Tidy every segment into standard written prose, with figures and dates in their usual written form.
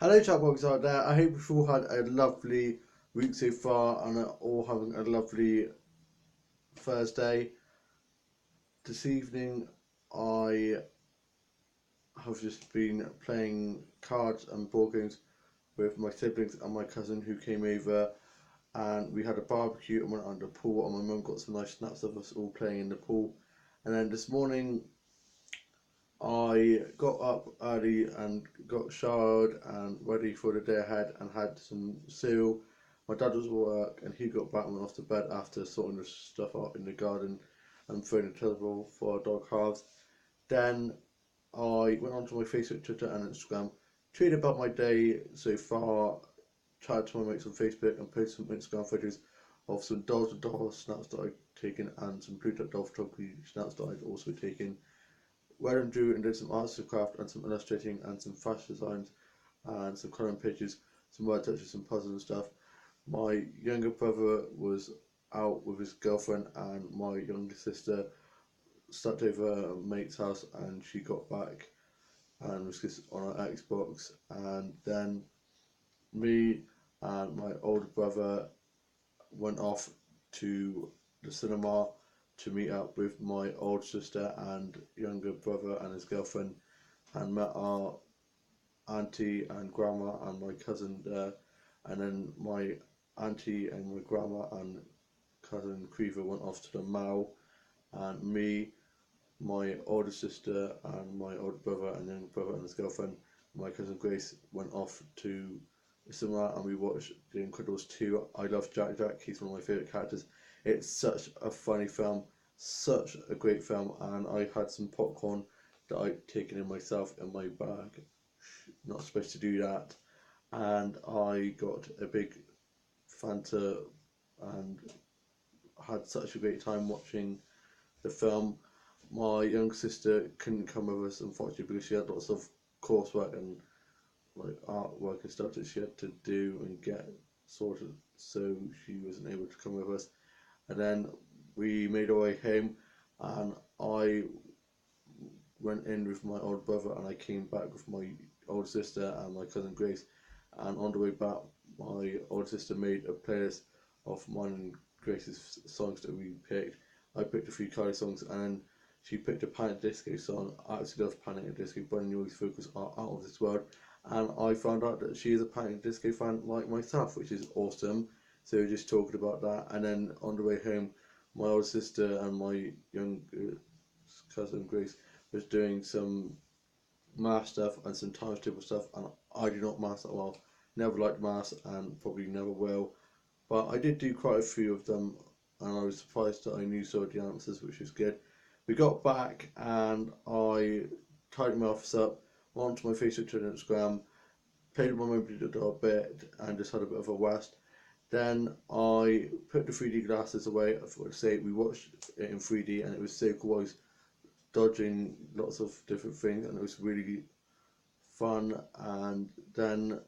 Hello, chatbox out there. I hope you've all had a lovely week so far and are all having a lovely Thursday. This evening, I have just been playing cards and board games with my siblings and my cousin who came over, and we had a barbecue and went under the pool. And my mum got some nice snaps of us all playing in the pool. And then this morning, I got up early and got showered and ready for the day ahead and had some cereal. My dad was at work and he got back and went off to bed after sorting the stuff out in the garden and throwing the table for our dog halves. Then I went onto my Facebook, Twitter and Instagram, tweeted about my day so far, chatted to my mates on Facebook and posted some Instagram photos of some dolls to doll snaps that I'd taken and some blue duck doll photography snaps that I'd also taken. Where and drew and did some arts and craft and some illustrating and some fashion designs and some colouring pages, some word touches, some puzzles and stuff. My younger brother was out with his girlfriend and my younger sister slept over a mate's house and she got back and was just on her Xbox, and then me and my older brother went off to the cinema to meet up with my older sister and younger brother and his girlfriend and met our auntie and grandma and my cousin there. And then my auntie and my grandma and cousin Creever went off to the mall, and me, my older sister and my older brother and younger brother and his girlfriend, my cousin Grace, went off to the cinema and we watched The Incredibles 2. I love Jack Jack, he's one of my favourite characters. It's such a funny film, such a great film, and I had some popcorn that I'd taken in myself in my bag. Not supposed to do that. And I got a big Fanta and had such a great time watching the film. My younger sister couldn't come with us, unfortunately, because she had lots of coursework and like artwork and stuff that she had to do and get sorted, so she wasn't able to come with us. And then we made our way home, and I went in with my older brother, and I came back with my older sister and my cousin Grace. And on the way back, my older sister made a playlist of mine and Grace's songs that we picked. I picked a few Kylie songs, and then she picked a Panic Disco song. I absolutely love Panic Disco. Bunny Noise vocals are out of this world, and I found out that she is a Panic Disco fan like myself, which is awesome. So we were just talking about that, and then on the way home, my older sister and my young cousin Grace was doing some math stuff and some times table stuff, and I do not math that well. Never liked maths and probably never will. But I did do quite a few of them, and I was surprised that I knew some of the answers, which was good. We got back and I tidied my office up, went onto my Facebook, Twitter, and Instagram, played with my mobile a bit, and just had a bit of a rest. Then I put the 3D glasses away. I thought I'd say we watched it in 3D, and it was so cool. I was dodging lots of different things, and it was really fun. And then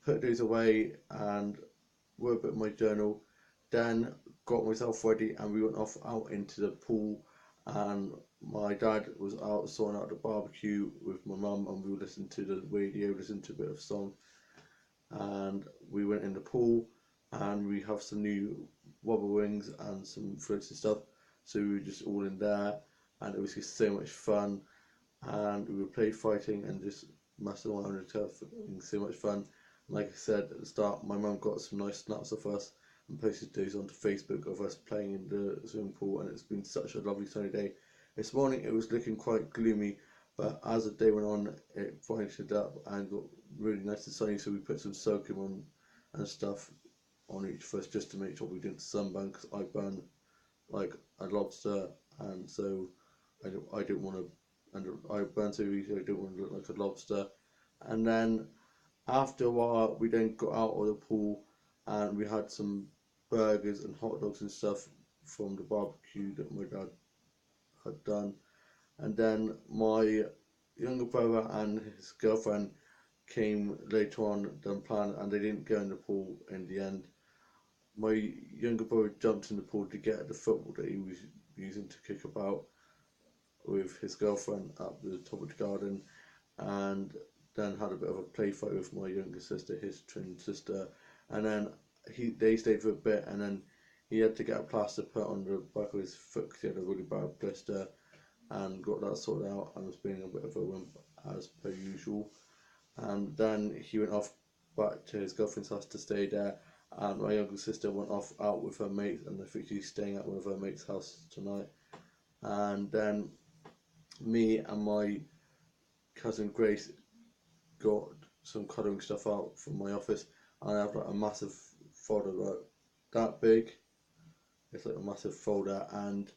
put those away and wrote a bit of my journal. Then got myself ready, and we went off out into the pool. And my dad was out sorting out the barbecue with my mum, and we were listening to the radio, listening to a bit of song. And we went in the pool, and we have some new wobble wings and some floats and stuff. So we were just all in there, and it was just so much fun. And we were play fighting and just messing around with each other, having so much fun. And like I said at the start, my mum got some nice snaps of us and posted those onto Facebook of us playing in the swimming pool, and it's been such a lovely sunny day. This morning it was looking quite gloomy, but as the day went on, it brightened up and got really nice and sunny. So we put some soaking on and stuff on each of us just to make sure we didn't sunburn, because I burn like a lobster, and so I didn't want to, and I burned so easy. I didn't want to look like a lobster. And then after a while, we then got out of the pool and we had some burgers and hot dogs and stuff from the barbecue that my dad had done. And then my younger brother and his girlfriend came later on than planned, and they didn't go in the pool in the end. My younger brother jumped in the pool to get the football that he was using to kick about with his girlfriend at the top of the garden, and then had a bit of a play fight with my younger sister, his twin sister, and then they stayed for a bit, and then he had to get a plaster put on the back of his foot because he had a really bad blister, and got that sorted out, and was being a bit of a wimp as per usual. And then he went off back to his girlfriend's house to stay there, and my younger sister went off out with her mates, and I think she's staying at one of her mates' house tonight. And then me and my cousin Grace got some colouring stuff out from my office, and I have like a massive folder like that big. It's like a massive folder, and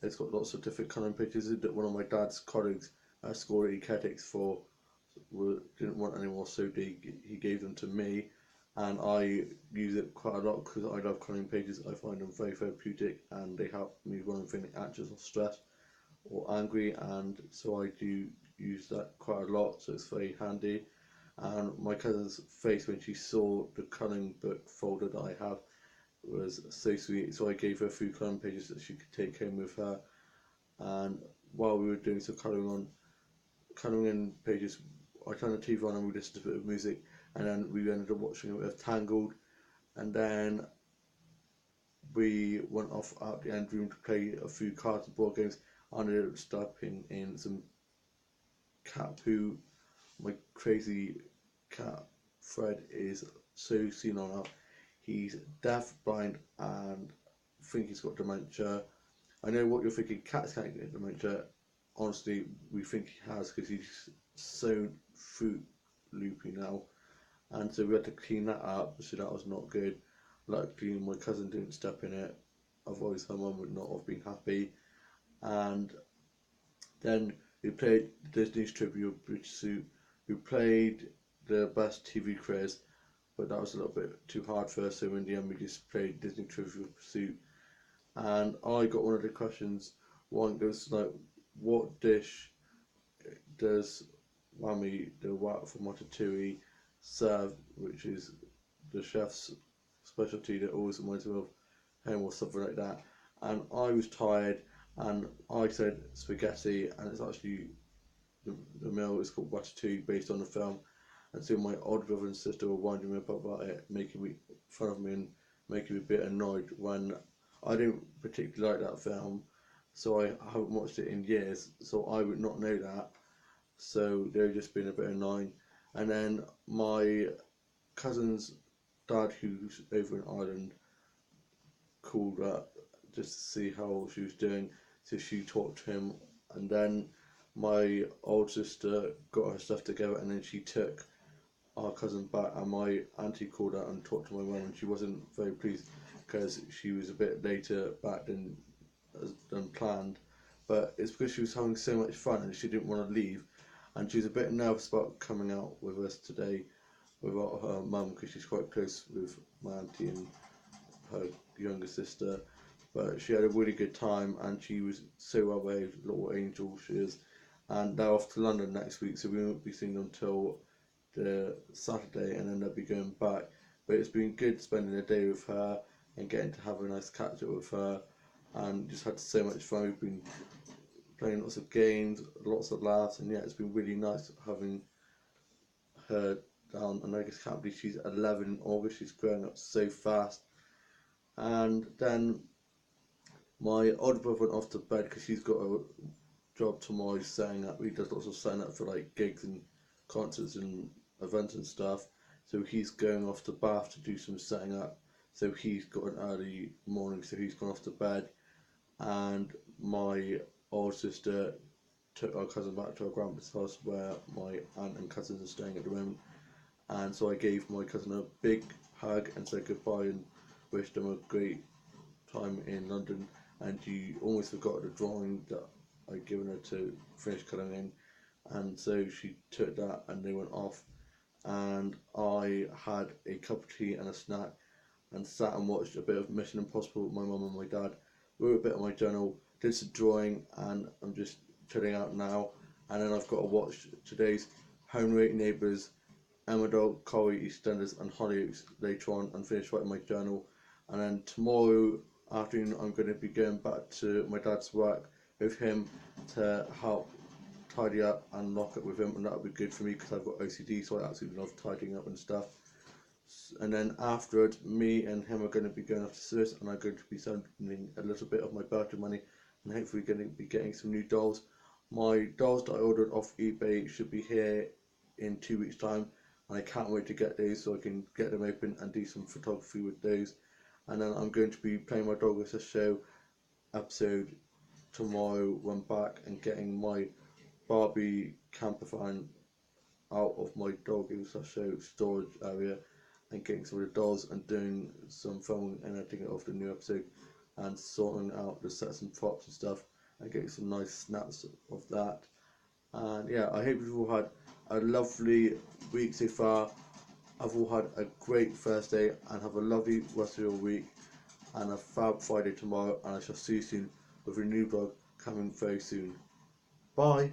it's got lots of different colouring pictures. That one of my dad's colleagues at school that he caretaker for didn't want any more, so he gave them to me, and I use it quite a lot because I love colouring pages. I find them very therapeutic, and they help me when I'm feeling anxious or stressed or angry, and so I do use that quite a lot, so it's very handy. And my cousin's face when she saw the colouring book folder that I have was so sweet, so I gave her a few colouring pages that she could take home with her. And while we were doing some colouring in pages, I turned the TV on and we listened to a bit of music, and then we ended up watching a bit of Tangled, and then we went off out the end room to play a few cards and board games. I ended up stepping in some cat poo. My crazy cat Fred is so senile now. He's deaf, blind, and I think he's got dementia. I know what you're thinking, cats can't get dementia. Honestly, we think he has because he's so fruit loopy now. And so we had to clean that up, so that was not good. Luckily, my cousin didn't step in it, otherwise her mum would not have been happy. And then we played Disney's Trivia Pursuit. We played the best TV quiz, but that was a little bit too hard for us, so in the end we just played Disney Trivia Pursuit. And I got one of the questions. One goes like, what dish does Whammy, the Wat from Ratatouille, serve, which is the chef's specialty that always reminds me of home or something like that. And I was tired, and I said spaghetti, and it's actually the meal is called Ratatouille based on the film. And so my older brother and sister were winding me up about it, making me fun of me and making me a bit annoyed when I didn't particularly like that film, so I haven't watched it in years, so I would not know that. So they've just been a bit annoying. And then my cousin's dad, who's over in Ireland, called up just to see how she was doing. So she talked to him, and then my old sister got her stuff together, and then she took our cousin back, and my auntie called out and talked to my mum, and she wasn't very pleased because she was a bit later back than planned. But it's because she was having so much fun and she didn't want to leave, and she was a bit nervous about coming out with us today without her mum because she's quite close with my auntie and her younger sister. But she had a really good time, and she was so well behaved, little angel she is. And they're off to London next week, so we won't be seeing them until the Saturday, and then they'll be going back. But it's been good spending a day with her and getting to have a nice catch up with her, and just had so much fun. We've been playing lots of games, lots of laughs, and yeah, it's been really nice having her down. And I just can't believe she's 11 in August. She's growing up so fast. And then my older brother went off to bed because he's got a job tomorrow setting up. He does lots of setting up for like gigs and concerts and events and stuff. So he's going off to Bath to do some setting up. So he's got an early morning, so he's gone off to bed. And my old sister took our cousin back to our grandpa's house where my aunt and cousins are staying at the moment. And so I gave my cousin a big hug and said goodbye and wished him a great time in London. And she almost forgot the drawing that I'd given her to finish colouring in, and so she took that and they went off, and I had a cup of tea and a snack and sat and watched a bit of Mission Impossible with my mum and my dad, wrote a bit of my journal, did some drawing, and I'm just chilling out now. And then I've got to watch today's Home Rate Neighbours, Emmerdale, Corrie, EastEnders and Hollyoaks later on and finish writing my journal. And then tomorrow afternoon I'm going to be going back to my dad's work with him to help tidy up and lock up with him, and that'll be good for me because I've got OCD, so I absolutely love tidying up and stuff. And then afterwards, me and him are going to be going off to Swiss, and I'm going to be spending a little bit of my birthday money, and hopefully going to be getting some new dolls. My dolls that I ordered off eBay should be here in 2 weeks' time, and I can't wait to get those so I can get them open and do some photography with those. And then I'm going to be playing my Dog Whistle Show episode tomorrow when back, and getting my Barbie camper van out of my Dog Whistle Show storage area, and getting some of the dolls and doing some filming and editing of the new episode, and sorting out the sets and props and stuff, and getting some nice snaps of that. And yeah, I hope you've all had a lovely week so far. I've all had a great Thursday, and have a lovely rest of your week, and a fab Friday tomorrow, and I shall see you soon with a new vlog coming very soon. Bye!